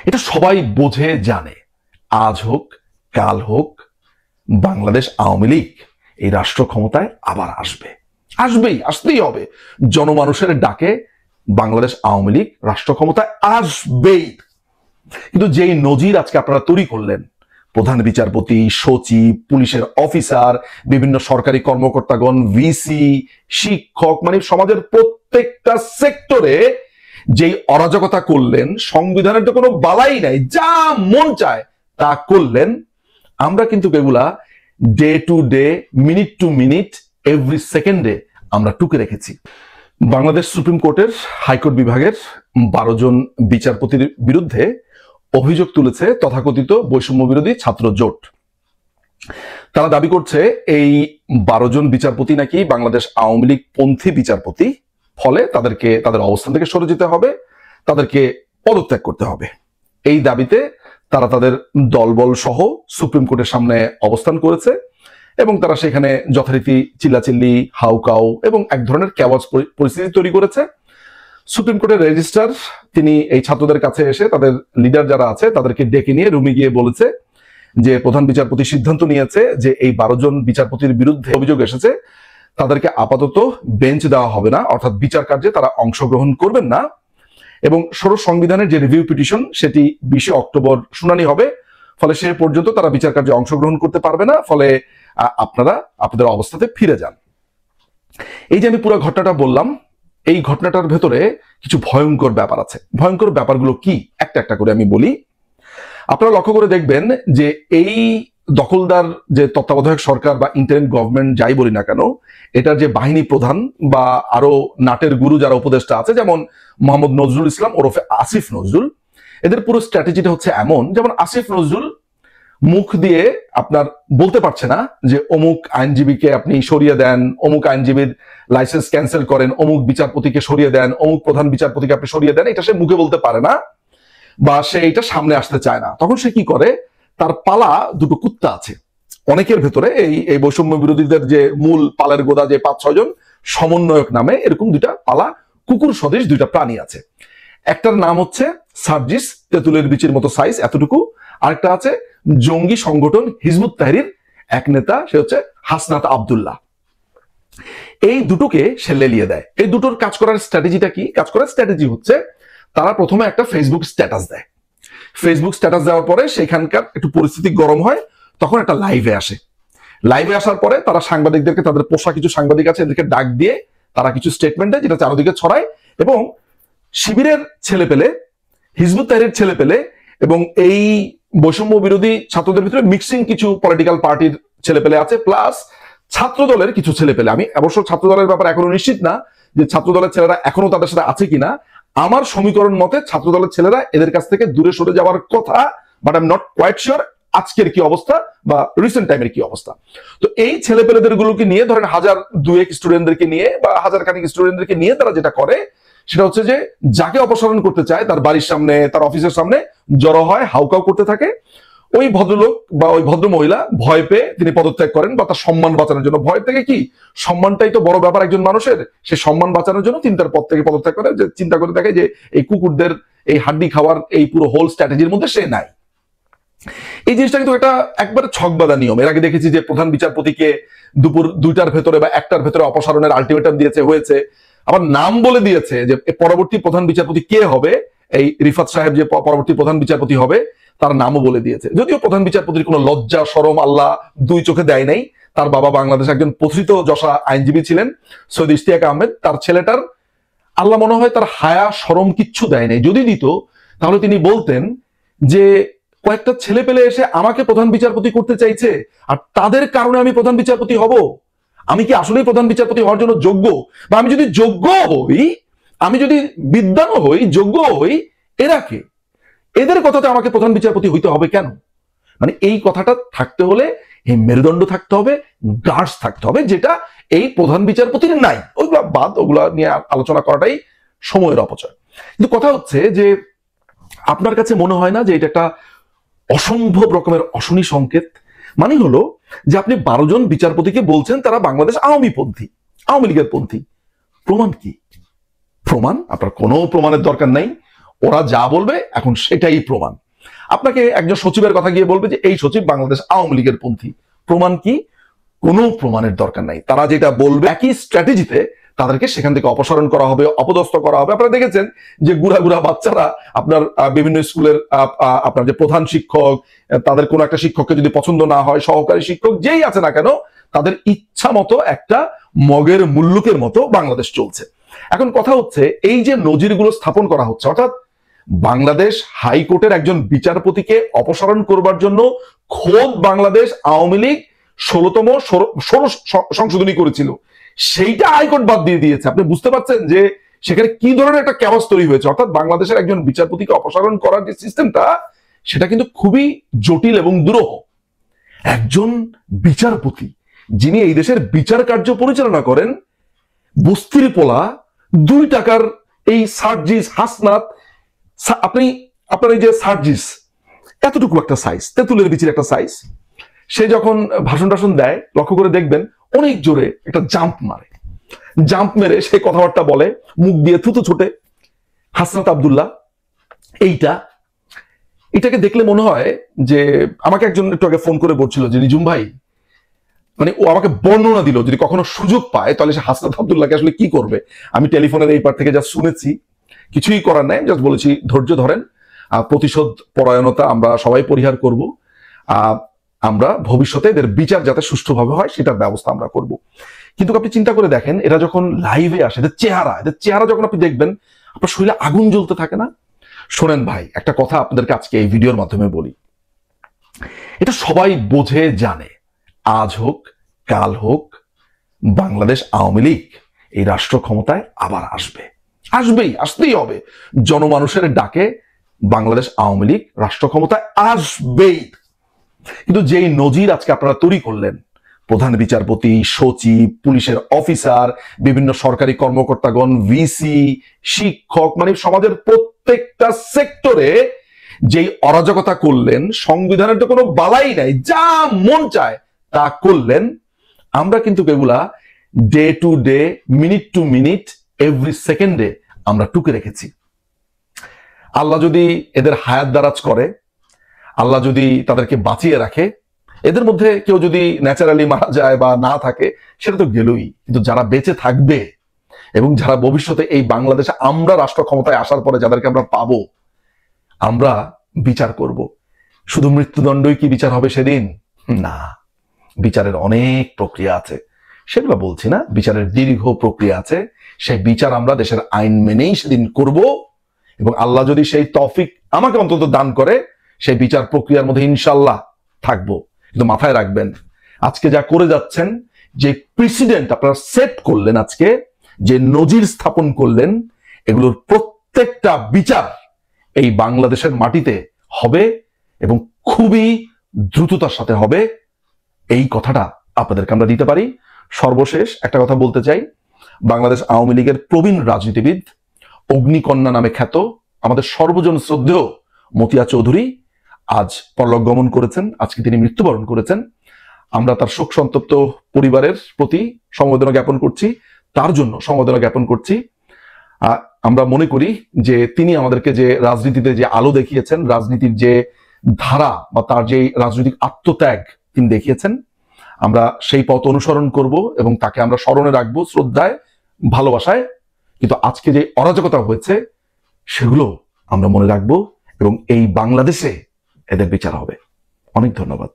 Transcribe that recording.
এটা সবাই বোঝে জানে, আজ হোক কাল হোক বাংলাদেশ আওয়ামী লীগ এই রাষ্ট্র ক্ষমতায় আবার আসতেই হবে। জনমানুষের ডাকে বাংলাদেশ আওয়ামী লীগ রাষ্ট্র ক্ষমতায় আসবেই। কিন্তু যেই নজির আজকে আপনারা তৈরি করলেন, প্রধান বিচারপতি, সচিব, পুলিশের অফিসার, বিভিন্ন সরকারি কর্মকর্তাগণ, ভিসি, শিক্ষক, মানে সমাজের প্রত্যেকটা সেক্টরে যেই অরাজকতা করলেন, সংবিধানের তো কোনো বালাই নাই, যা মন চায় তা করলেন। আমরা কিন্তু এগুলা day to day, minute to minute, every সেকেন্ডে আমরা টুকে রেখেছি। বাংলাদেশ সুপ্রিম কোর্টের হাইকোর্ট বিভাগের 12 জন বিচারপতির বিরুদ্ধে অভিযোগ তুলেছে তথাকথিত বৈষম্য বিরোধী ছাত্র জোট। তারা দাবি করছে এই 12 জন বিচারপতি নাকি বাংলাদেশ আওয়ামী লীগ পন্থী বিচারপতি, ফলে তাদেরকে তাদের অবস্থান থেকে সরে যেতে হবে, তাদেরকে পদত্যাগ করতে হবে। এই দাবিতে তারা তাদের দলবল সহ সুপ্রিম কোর্টের সামনে অবস্থান করেছে এবং তারা সেখানে যথারীতি চিল্লাচিল্লি, হাউকাউ এবং এক ধরনের ক্যাওয়াস পরিস্থিতি তৈরি করেছে। সুপ্রিম কোর্টের রেজিস্ট্রার তিনি এই ছাত্রদের কাছে এসে তাদের লিডার যারা আছে তাদেরকে ডেকে নিয়ে রুমে গিয়ে বলেছে যে প্রধান বিচারপতি সিদ্ধান্ত নিয়েছে যে এই 12 জন বিচারপতির বিরুদ্ধে অভিযোগ এসেছে, তাদেরকে আপাতত বেঞ্চ দেওয়া হবে না, অর্থাৎ বিচার কার্যে তারা অংশগ্রহণ করবেন না। এবং ষোড়শ সংবিধানের যে রিভিউ পিটিশন সেটি 20 অক্টোবর শুনানি হবে, ফলে সে পর্যন্ত তারা বিচার কার্যে অংশগ্রহণ করতে পারবে না। ফলে আপনারা আপনাদের অবস্থাতে ফিরে যান। এই যে আমি পুরো ঘটনাটা বললাম, এই ঘটনাটার ভেতরে কিছু ভয়ঙ্কর ব্যাপার আছে। ভয়ঙ্কর ব্যাপারগুলো কি একটা একটা করে আমি বলি। আপনারা লক্ষ্য করে দেখবেন যে এই দখলদার যে তত্ত্বাবধায়ক সরকার বা ইন্টারিম গভর্নমেন্ট যাই বলি না কেন, এটার যে বাহিনী প্রধান বা আরো নাটের গুরু যারা উপদেষ্টা আছে, যেমন মোহাম্মদ নজরুল ইসলাম ওরফে আসিফ নজরুল, এদের পুরো স্ট্র্যাটেজিটা হচ্ছে এমন, যেমন আসিফ নজরুল মুখ দিয়ে আপনার বলতে পারছে না যে অমুক আইনজীবীকে আপনি সরিয়ে দেন, অমুক আইনজীবীর লাইসেন্স ক্যান্সেল করেন, অমুক বিচারপতিকে সরিয়ে দেন, অমুক প্রধান বিচারপতিকে আপনি সরিয়ে দেন, এটা সে মুখে বলতে পারে না বা সে এটা সামনে আসতে চায় না। তখন সে কি করে, তার পালা দুটো কুত্তা আছে অনেকের ভেতরে, এই বৈষম্য বিরোধীদের যে মূল পালের গোদা যে 5-6 জন সমন্বয়ক নামে এরকম দুইটা পালা কুকুর সদৃশ দুইটা প্রাণী আছে। একটার নাম হচ্ছে সার্জিস, তেঁতুলের বিচির মতো সাইজ এতটুকু। আরেকটা আছে জঙ্গি সংগঠন হিজবুত তাহরির এক নেতা, সে হচ্ছে হাসনাত আব্দুল্লাহ। এই দুটোকে সে লেলিয়ে দেয়। এই দুটোর কাজ করার স্ট্র্যাটেজিটা কি? কাজ করার স্ট্র্যাটেজি হচ্ছে তারা প্রথমে একটা ফেসবুক স্ট্যাটাস দেয়। ফেসবুক স্ট্যাটাস দেওয়ার পরে সেখানকার একটু পরিস্থিতি গরম হয়, তখন একটা লাইভে আসে। লাইভে আসার পরে তারা সাংবাদিকদেরকে, তাদের পোষা কিছু সাংবাদিক আছে, এদেরকে ডাক দিয়ে তারা কিছু স্টেটমেন্ট দেয়, যেটা চারদিকে ছড়ায় এবং শিবিরের ছেলেপেলে, হিজবুত তাহরির ছেলেপেলে এবং এই বৈষম্য বিরোধী ছাত্রদের ভিতরে মিক্সিং কিছু পলিটিক্যাল পার্টির ছেলেপেলে আছে, প্লাস ছাত্র দলের কিছু ছেলেপেলে। আমি অবশ্য ছাত্র দলের ব্যাপারে এখনো নিশ্চিত না যে ছাত্র দলের ছেলেরা এখনো তাদের সাথে আছে কিনা। আমার সমীকরণ মতে ছাত্র দলের ছেলেরা এদের কাছ থেকে দূরে সরে যাওয়ার কথা, but I am not quite sure আজকের কি অবস্থা বা রিসেন্ট টাইমের কি অবস্থা। তো এই ছেলেপেলেদের গুলোকে নিয়ে, ধরেন 1000-2 স্টুডেন্টদেরকে নিয়ে বা 1000 খানিক স্টুডেন্টদেরকে নিয়ে তারা যেটা করে সেটা হচ্ছে যে যাকে অপসারণ করতে চায় তার বাড়ির সামনে, তার অফিসের সামনে জড়ো হয়, হাউকাউ করতে থাকে। ওই ভদ্রলোক বা ওই ভদ্র মহিলা ভয় পেয়ে তিনি পদত্যাগ করেন, বা তার সম্মান বাঁচানোর জন্য। ভয় থেকে কি, সম্মানটাই তো বড় ব্যাপার একজন মানুষের, সে সম্মান বাঁচানোর জন্য তিনি তার পদ থেকে পদত্যাগ করে। যে চিন্তা করে দেখে যে এই কুকুরদের এই হাড্ডি খাওয়ার এই পুরো হোল স্ট্র্যাটেজির মধ্যে সে নাই। এই জিনিসটা কিন্তু এটা একবারে ছকবাদা নিয়ম। এর আগে দেখেছি যে প্রধান বিচারপতিকে দুপুর 2টার ভেতরে বা 1টার ভেতরে অপসারণের আলটিমেটাম দিয়েছে, হয়েছে, আবার নাম বলে দিয়েছে যে পরবর্তী প্রধান বিচারপতি কে হবে, এই রিফাত সাহেব যে পরবর্তী প্রধান বিচারপতি হবে তার নামও বলে দিয়েছে। যদিও প্রধান বিচারপতির কোনো লজ্জা শরম আল্লাহ 2 চোখে দেয় নাই। তার বাবা বাংলাদেশ একজন প্রথিত যশা আইনজীবী ছিলেন, সৈয়দ ইশতিয়াক আহমেদ। তার ছেলেটার আল্লাহ মনে হয় তার হায়া শরম কিচ্ছু দেয় নাই। যদি দিত তাহলে তিনি বলতেন যে কয়েকটা ছেলে পেলে এসে আমাকে প্রধান বিচারপতি করতে চাইছে আর তাদের কারণে আমি প্রধান বিচারপতি হব। আমি কি আসলেই প্রধান বিচারপতি হওয়ার জন্য যোগ্য? বা আমি যদি যোগ্য হই, আমি যদি বিদ্বানও হই, যোগ্য হই, এরা কে? এদের কথাতে আমাকে প্রধান বিচারপতি হইতে হবে কেন? মানে এই কথাটা থাকতে হলে এই মেরুদণ্ড থাকতে হবে, গার্ডস থাকতে হবে, যেটা এই প্রধান বিচারপতির নাই। ওইগুলা বাদ, ওগুলা নিয়ে আলোচনা করাটাই সময়ের অপচয়। কিন্তু কথা হচ্ছে যে আপনার কাছে মনে হয় না যে এটা একটা অসম্ভব রকমের অশনি সংকেত? মানে হলো যে আপনি 12 জন বিচারপতিকে বলছেন তারা বাংলাদেশ আওয়ামী লীগের পন্থী। প্রমাণ কি? প্রমাণ আপনার কোনো প্রমাণের দরকার নাই। ওরা যা বলবে এখন সেটাই প্রমাণ। আপনাকে একজন সচিবের কথা গিয়ে বলবে যে এই সচিব বাংলাদেশ আওয়ামী লীগের পন্থী, প্রমাণ কি? কোনো প্রমাণের দরকার নাই। তারা যেটা বলবে একই স্ট্র্যাটেজিতে তাদেরকে সেখান থেকে অপসারণ করা হবে, অপদস্থ করা হবে। আপনারা দেখেছেন যে গুড়া গুড়া বাচ্চারা আপনার বিভিন্ন স্কুলের আপনার যে প্রধান শিক্ষক, তাদের কোনো একটা শিক্ষককে যদি পছন্দ না হয়, সহকারী শিক্ষক যেই আছে না কেন, তাদের ইচ্ছা মতো একটা মগের মুল্লুকের মতো বাংলাদেশ চলছে। এখন কথা হচ্ছে এই যে নজিরগুলো স্থাপন করা হচ্ছে, অর্থাৎ বাংলাদেশ হাইকোর্টের একজন বিচারপতিকে অপসারণ করবার জন্য খোদ বাংলাদেশ আওয়ামী লীগ 16তম সংশোধনী করেছিল, সেইটা হাইকোর্ট বাদ দিয়ে দিয়েছে। আপনি বুঝতে পারছেন যে সেখানে কি ধরনের একটা ক্যাওয়াস তৈরি হয়েছে। অর্থাৎ বাংলাদেশের একজন বিচারপতিকে অপসারণ করার যে সিস্টেমটা, সেটা কিন্তু খুবই জটিল এবং দুরূহ। একজন বিচারপতি যিনি এই দেশের বিচার কার্য পরিচালনা করেন, বস্তির পোলা 2 টাকার এই সার্জিস হাসনাত, আপনার এই যে সার্জিস এতটুকু একটা সাইজ, তেঁতুলের বিচির একটা সাইজ, সে যখন ভাষণ টাষণ দেয় লক্ষ্য করে দেখবেন অনেক জোরে একটা জাম্প মারে, জাম্প মেরে সে কথাবার্তা বলে, মুখ দিয়ে থুতু ছোটে। হাসনাত আব্দুল্লাহ এটাকে দেখলে মনে হয় যে, আমাকে একজন একটু আগে ফোন করে বলছিল যে নিজুম ভাই, মানে ও আমাকে বর্ণনা দিল যদি কখনো সুযোগ পায় তাহলে সে হাসনাত আব্দুল্লাহকে আসলে কি করবে। আমি টেলিফোনের এই পার থেকে যা শুনেছি, কিছুই করার নাই, জাস্ট বলেছি ধৈর্য ধরেন, প্রতিশোধ পরায়ণতা আমরা সবাই পরিহার করব, আমরা ভবিষ্যতে এদের বিচার যাতে সুষ্ঠুভাবে হয় সেটার ব্যবস্থা আমরা করব। কিন্তু আপনি চিন্তা করে দেখেন, এরা যখন লাইভে আসে, এদের চেহারা যখন আপনি দেখবেন, আপনার শরীরে আগুন জ্বলতে থাকে না? শোনেন ভাই, একটা কথা আপনাদেরকে আজকে এই ভিডিওর মাধ্যমে বলি, এটা সবাই বোঝে জানে, আজ হোক কাল হোক বাংলাদেশ আওয়ামী লীগ এই রাষ্ট্র ক্ষমতায় আবার আসতেই হবে। জনমানুষের ডাকে বাংলাদেশ আওয়ামী লীগ রাষ্ট্র ক্ষমতায় আসবেই। কিন্তু যেই নজির আজকে আপনারা তৈরি করলেন, প্রধান বিচারপতি, সচিব, পুলিশের অফিসার, বিভিন্ন সরকারি কর্মকর্তাগণ, ভিসি, শিক্ষক, মানে সমাজের প্রত্যেকটা সেক্টরে যেই অরাজকতা করলেন, সংবিধানের তো কোনো বালাই নাই, যা মন চায় তা করলেন, আমরা কিন্তু এগুলা day to day, minute to minute, every সেকেন্ডে আমরা টুকে রেখেছি। আল্লাহ যদি এদের হায়াত দারাজ করে, আল্লাহ যদি তাদেরকে বাঁচিয়ে রাখে, এদের মধ্যে কেউ যদি ন্যাচারালি মারা যায় বা না থাকে, সেটা তো গেলই। কিন্তু যারা বেঁচে থাকবে এবং যারা ভবিষ্যতে এই বাংলাদেশে আমরা রাষ্ট্র ক্ষমতায় আসার পরে যাদেরকে আমরা পাবো, আমরা বিচার করব। শুধু মৃত্যুদণ্ডই কি বিচার হবে সেদিন? না, বিচারের অনেক প্রক্রিয়া আছে, সেগুলো বলছি না। বিচারের দীর্ঘ প্রক্রিয়া আছে, সেই বিচার আমরা দেশের আইন মেনেই সেদিন করব। এবং আল্লাহ যদি সেই তৌফিক আমাকে অন্তত দান করে, সেই বিচার প্রক্রিয়ার মধ্যে ইনশাল্লাহ থাকবো। কিন্তু মাথায় রাখবেন, আজকে যা করে যাচ্ছেন, যে প্রেসিডেন্ট আপনারা সেট করলেন, আজকে যে নজির স্থাপন করলেন, এগুলোর প্রত্যেকটা বিচার এই বাংলাদেশের মাটিতে হবে এবং খুবই দ্রুততার সাথে হবে। এই কথাটা আপনাদেরকে আমরা দিতে পারি। সর্বশেষ একটা কথা বলতে চাই, বাংলাদেশ আওয়ামী লীগের প্রবীণ রাজনীতিবিদ, অগ্নিকন্যা নামে খ্যাত আমাদের সর্বজন শ্রদ্ধেয় মতিয়া চৌধুরী আজ পরলোক গমন করেছেন। আজকে তিনি মৃত্যুবরণ করেছেন। আমরা তার শোক সন্তপ্ত পরিবারের প্রতি সমবেদনা জ্ঞাপন করছি, তার জন্য সমবেদনা জ্ঞাপন করছি। আমরা মনে করি যে তিনি আমাদেরকে যে রাজনীতিতে যে আলো দেখিয়েছেন, রাজনীতির যে ধারা বা তার যে রাজনৈতিক আত্মত্যাগ তিনি দেখিয়েছেন, আমরা সেই পথ অনুসরণ করব এবং তাকে আমরা স্মরণে রাখবো, শ্রদ্ধায়, ভালোবাসায়। কিন্তু আজকে যে অরাজকতা হয়েছে সেগুলো আমরা মনে রাখবো এবং এই বাংলাদেশে এদের বিচার হবে। অনেক ধন্যবাদ।